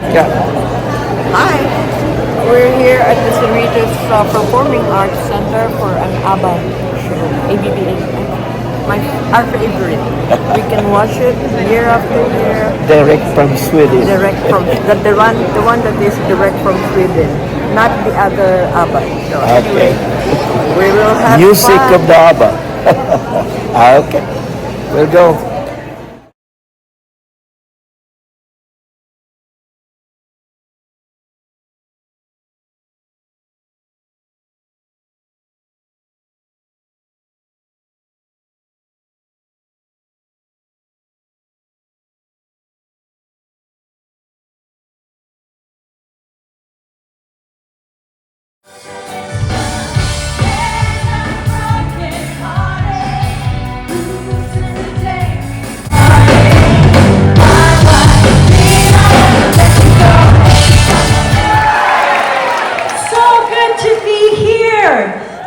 Yeah. Hi, we're here at the Cerritos Performing Arts Center for an ABBA show, ABBA. Our favorite. We can watch it year after year. Direct from Sweden. Direct from the one that is direct from Sweden, not the other ABBA. So Okay. anyway, we will have Music fun. of the ABBA. Okay. We'll go. So good to be here.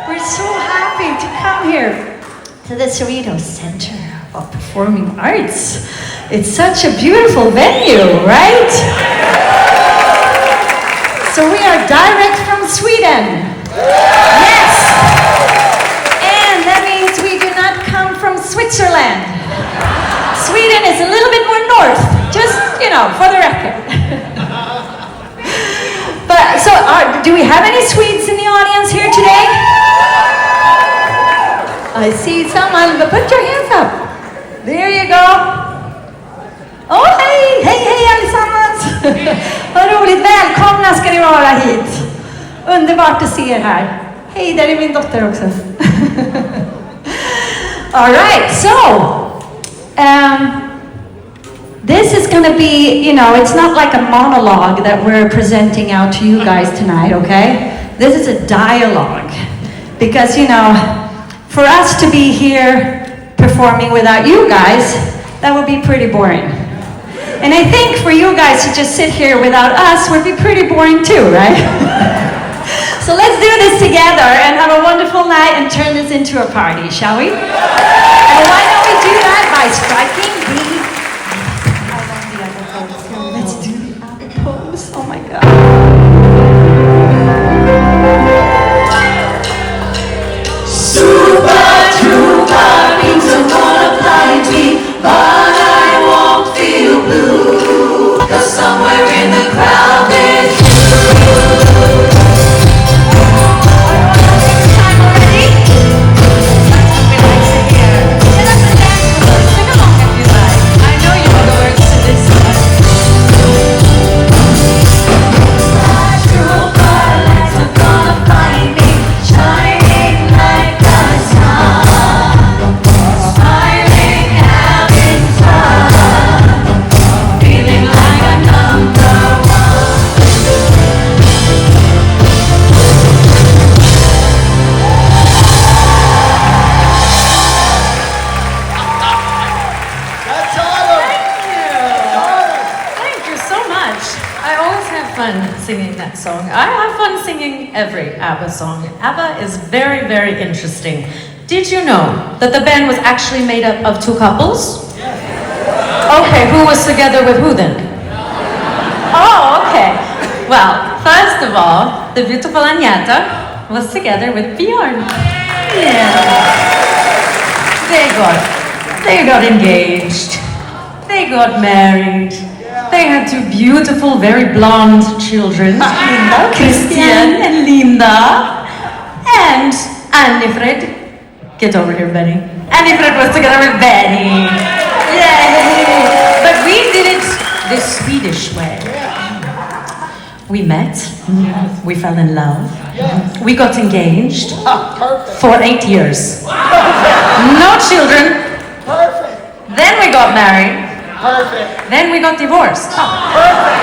We're so happy to come here to the Cerritos Center of Performing Arts. It's such a beautiful venue, right? So we are direct from Sweden. Yes. And that means we do not come from Switzerland. Sweden is a little bit more north, just, for the record. But so, do we have any Swedes in the audience here today? I see someone, but put your hands up. There you go. Oh, hej allesammans. Vad roligt, välkomna ska ni vara hit. Underbart att se er här. Hej, där är min dotter också. All right, so this is going to be, it's not like a monologue that we're presenting out to you guys tonight, okay? This is a dialogue. Because, for us to be here performing without you guys, that would be pretty boring. And I think for you guys to just sit here without us would be pretty boring too, right? So let's do this together and have a wonderful night and turn this into a party, shall we? And why don't we do that by striking the... Let's do the ABBA pose. Oh my God. Super Trooper means I'm gonna blind me, but I won't feel blue, 'cause somewhere in the crowd there's you. Singing that song. I have fun singing every ABBA song. ABBA is very, very interesting. Did you know that the band was actually made up of two couples? Okay, who was together with who then? Oh, okay. Well, first of all, the beautiful Agneta was together with Bjorn. Yeah. They got engaged. They got married. They had two beautiful, very blonde children, Christian and Linda, and Annifred. Get over here, Benny. Annifred was together with Benny. Yay! But we did it the Swedish way. We met, we fell in love, we got engaged for 8 years. No children. Then we got married. Perfect. Then we got divorced. Perfect.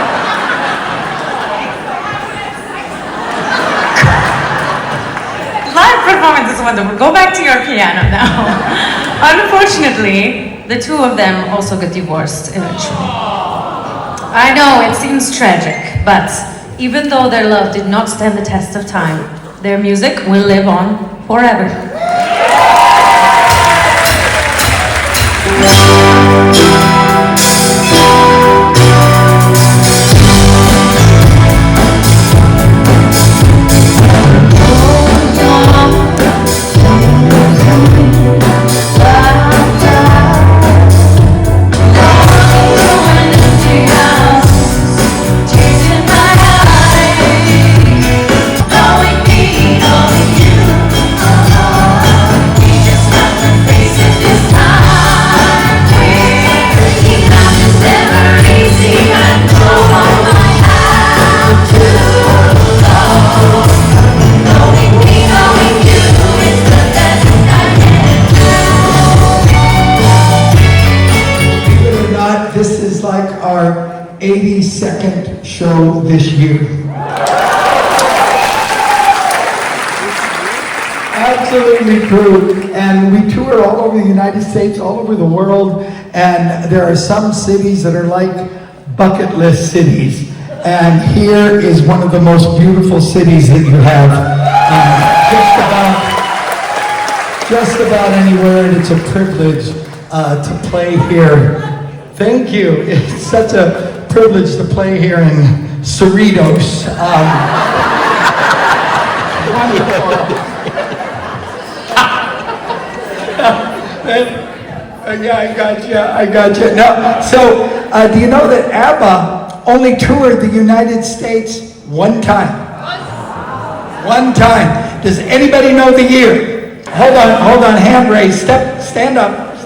Live performance is wonderful. Go back to your piano now. Unfortunately, the two of them also got divorced eventually. I know it seems tragic, but even though their love did not stand the test of time, their music will live on forever. show this year. Absolutely true. And we tour all over the United States, all over the world, and there are some cities that are like bucket list cities. And here is one of the most beautiful cities that you have just about anywhere, and it's a privilege to play here. Thank you. It's such a privilege to play here in Cerritos. Wonderful. Yeah, I got you. Now, so, do you know that ABBA only toured the United States one time? One time. Does anybody know the year? Hold on, hand raised. Stand up,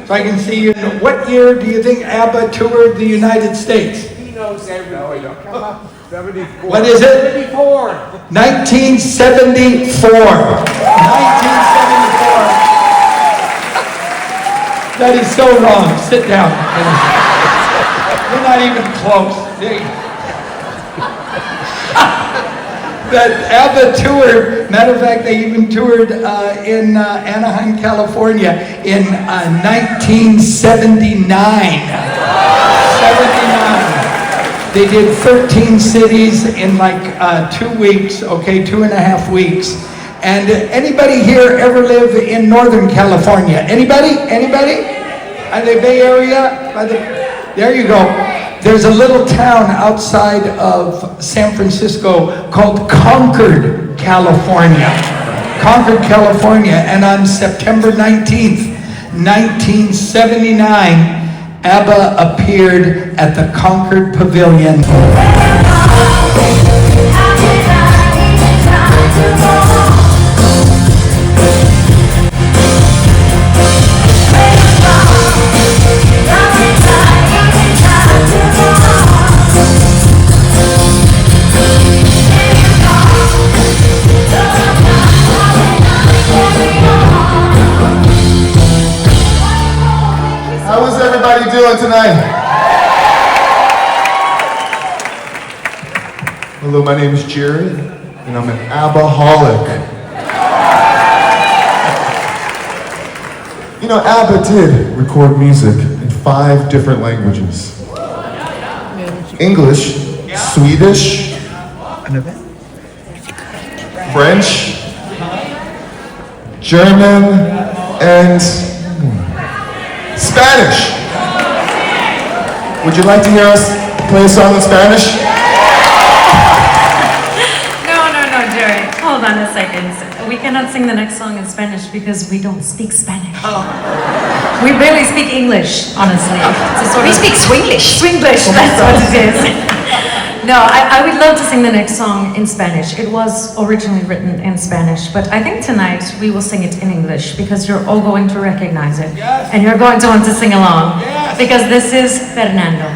so I can see you. What year do you think ABBA toured the United States? He knows everything. Come on. 74. What is it? 74. 1974. 1974. That is so wrong. Sit down. You're not even close. That ABBA toured, matter of fact, they even toured in Anaheim, California in 1979. 79. They did 13 cities in like 2 weeks, okay, 2.5 weeks. And anybody here ever live in Northern California? Anybody? Are they Bay Area? There you go. There's a little town outside of San Francisco called Concord, California. Concord, California. And on September 19th, 1979, ABBA appeared at the Concord Pavilion. How is everybody doing tonight? Hello, my name is Jared, and I'm an ABBA-holic. You know, ABBA did record music in 5 different languages. English, Swedish, French, German, and Spanish. Would you like to hear us play a song in Spanish? No, Jerry. Hold on a second. We cannot sing the next song in Spanish because we don't speak Spanish. We barely speak English, honestly. We speak Swinglish. Swinglish, that's what it is. No, I would love to sing the next song in Spanish. It was originally written in Spanish, but I think tonight we will sing it in English because you're all going to recognize it. Yes. And you're going to want to sing along. Yes. Because this is Fernando.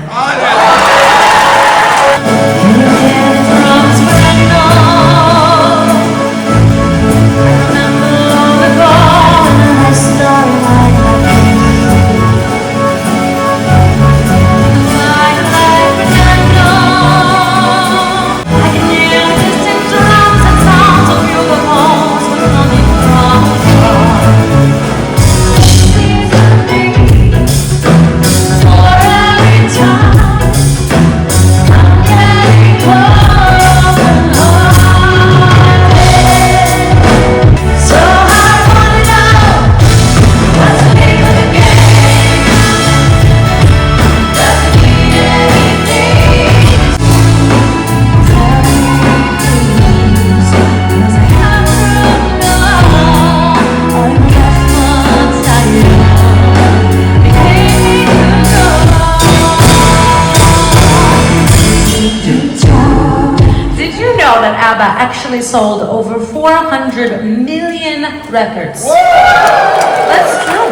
ABBA actually sold over 400 million records. That's true.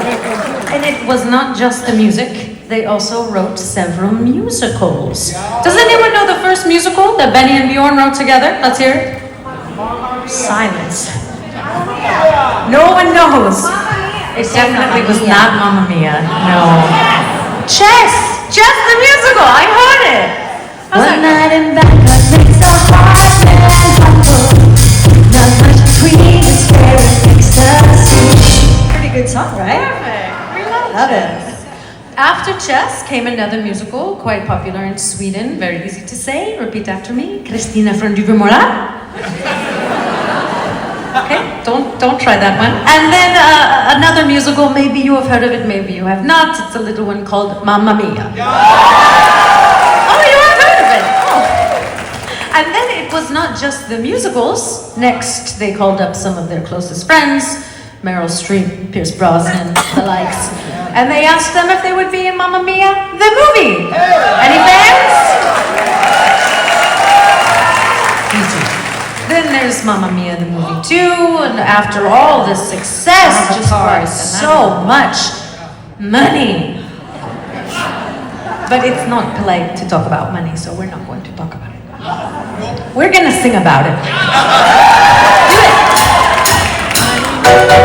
And it was not just the music, they also wrote several musicals. Does anyone know the first musical that Benny and Bjorn wrote together? Let's hear it. Silence. No one knows. It definitely was not Mamma Mia. No. Chess! Chess the musical! I heard it! One night in Bangkok makes a heart man humble. Not much between despair and ecstasy. Pretty good song, right? Perfect. We love Love Chess. After Chess came another musical, quite popular in Sweden, very easy to say. Repeat after me. Kristina från Duvemåla. Okay, don't try that one. And then another musical, maybe you have heard of it, maybe you have not. It's a little one called Mamma Mia. Oh, you have heard of it? Oh. And then it was not just the musicals. Next, they called up some of their closest friends, Meryl Streep, Pierce Brosnan, the likes. And they asked them if they would be in Mamma Mia, the movie. Any fans? Easy. Then there's Mamma Mia, the movie too, and after all this success, just brought so much money. But it's not polite to talk about money, so we're not going to talk about it. We're gonna sing about it. Do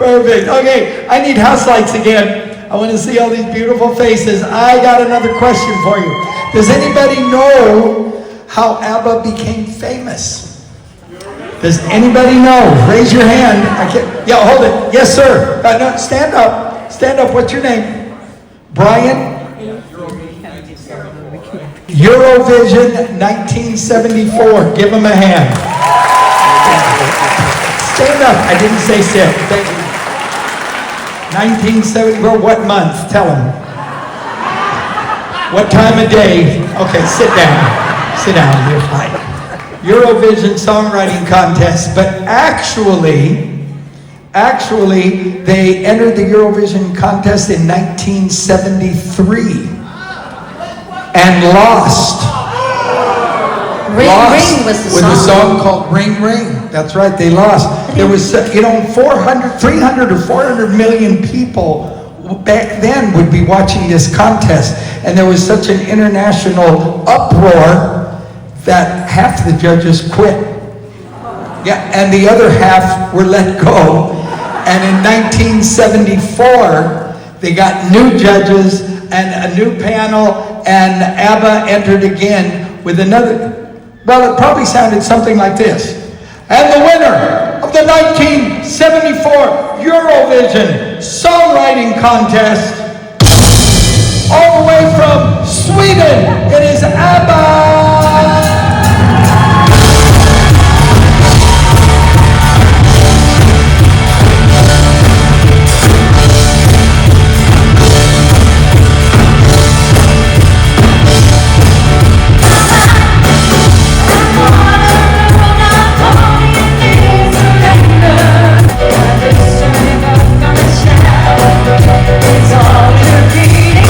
Perfect. Okay, I need house lights again. I want to see all these beautiful faces. I got another question for you. Does anybody know how ABBA became famous? Does anybody know? Raise your hand. I can't. Yeah, hold it. Yes, sir. No, stand up. Stand up. What's your name? Brian? Eurovision 1974. Give him a hand. Stand up. I didn't say sit. Thank you. 1970, well, what month? Tell him. What time of day? Okay, sit down. Sit down, you're fine. Eurovision Songwriting Contest, but actually, they entered the Eurovision contest in 1973 and lost. Ring Ring was the with song. a song called Ring Ring. That's right, they lost. There was, 300 or 400 million people back then would be watching this contest. And there was such an international uproar that half the judges quit. Yeah, and the other half were let go. And in 1974, they got new judges and a new panel, and ABBA entered again with another. Well, it probably sounded something like this. And the winner of the 1974 Eurovision Songwriting Contest, all the way from Sweden, it is ABBA! It's all you're repeating.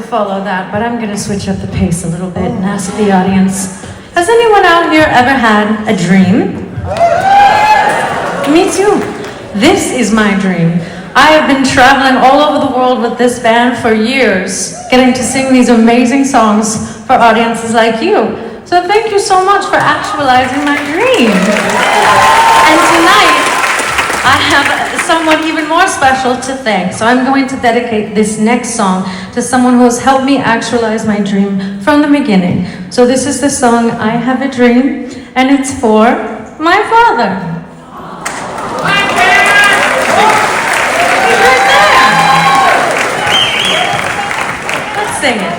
follow that, but I'm going to switch up the pace a little bit and ask the audience, has anyone out here ever had a dream? Me too. This is my dream. I have been traveling all over the world with this band for years, getting to sing these amazing songs for audiences like you. So thank you so much for actualizing my dream. And tonight, I have someone even more special to thank. So I'm going to dedicate this next song to someone who has helped me actualize my dream from the beginning. So this is the song, I Have a Dream, and it's for my father. He's right there. Let's sing it.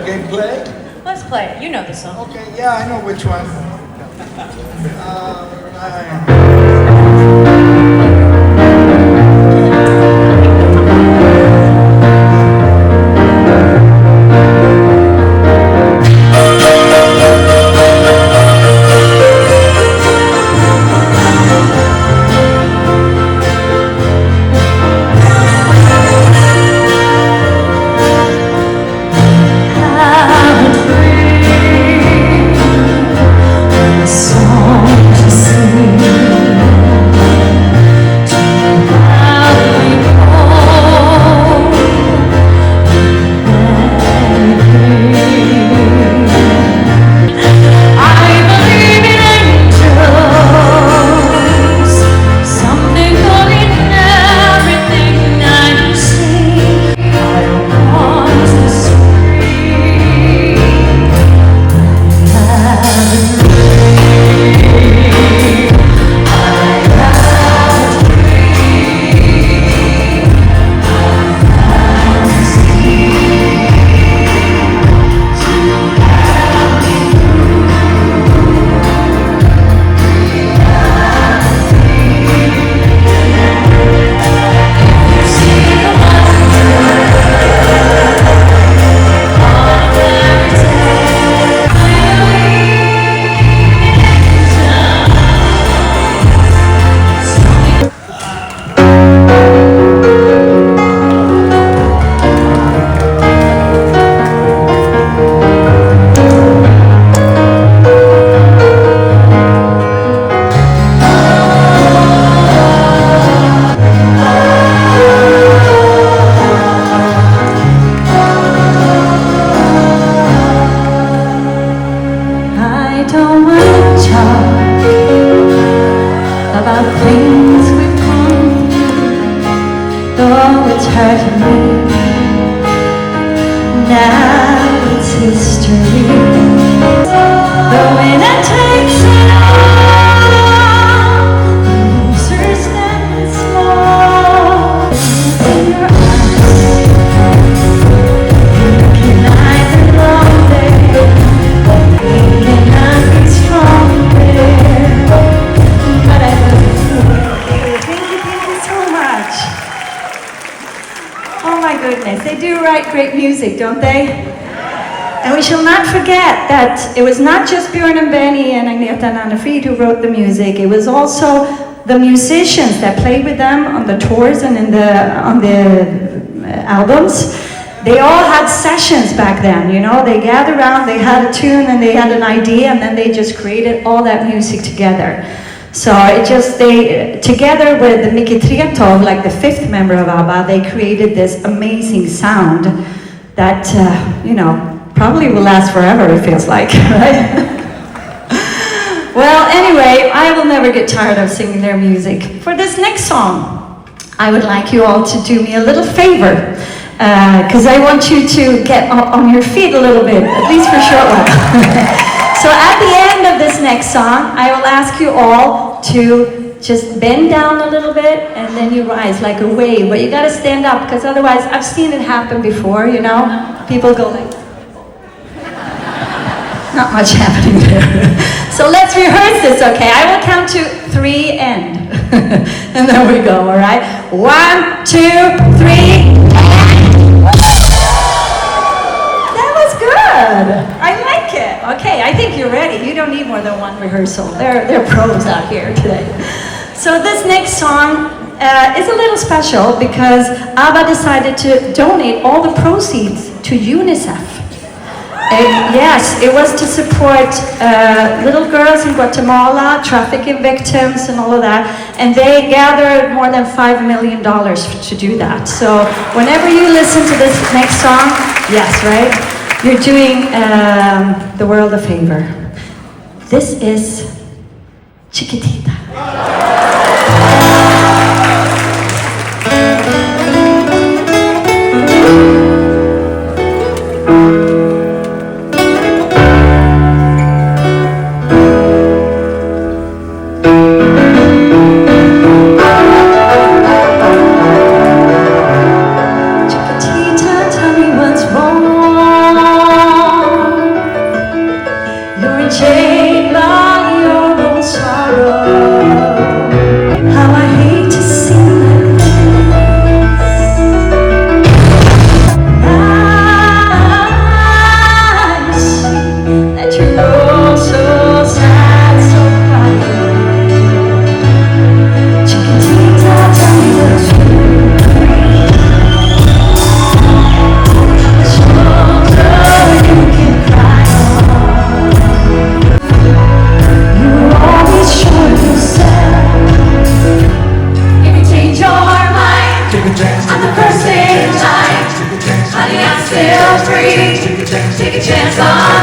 Okay, play. Let's play it. You know the song. Okay, yeah, I know which one. Great music, don't they? And we shall not forget that it was not just Björn and Benny and Agneta and Anna Frid who wrote the music. It was also the musicians that played with them on the tours and on the albums. They all had sessions back then, you know. They gathered around, they had a tune and they had an idea, and then they just created all that music together. So together with Micke Tretov, like the fifth member of ABBA, they created this amazing sound that, probably will last forever, it feels like, right? Well, anyway, I will never get tired of singing their music. For this next song, I would like you all to do me a little favor, because I want you to get on your feet a little bit, at least for a short while. So at the end of this next song, I will ask you all to just bend down a little bit and then you rise like a wave. But you gotta stand up, because otherwise, I've seen it happen before, you know? People go like, not much happening there. So let's rehearse this, okay? I will count to 3 and. And then we go, all right? 1, 2, 3, That was good. I like it. Okay, I think you're ready. You don't need more than one rehearsal. They're pros out here today. So this next song, is a little special because ABBA decided to donate all the proceeds to UNICEF. Yes, it was to support little girls in Guatemala, trafficking victims and all of that, and they gathered more than $5 million to do that. So whenever you listen to this next song, yes, right, you're doing the world a favor. This is Chiquitita. Chained by your own sorrow. How I hate to see like this. I see that you look so sad, so quiet. Chiquitita, tell me the shoulder you can cry on. You always show yourself. If you change your mind, I'm the first in line. Honey, I'm still free. Take a chance on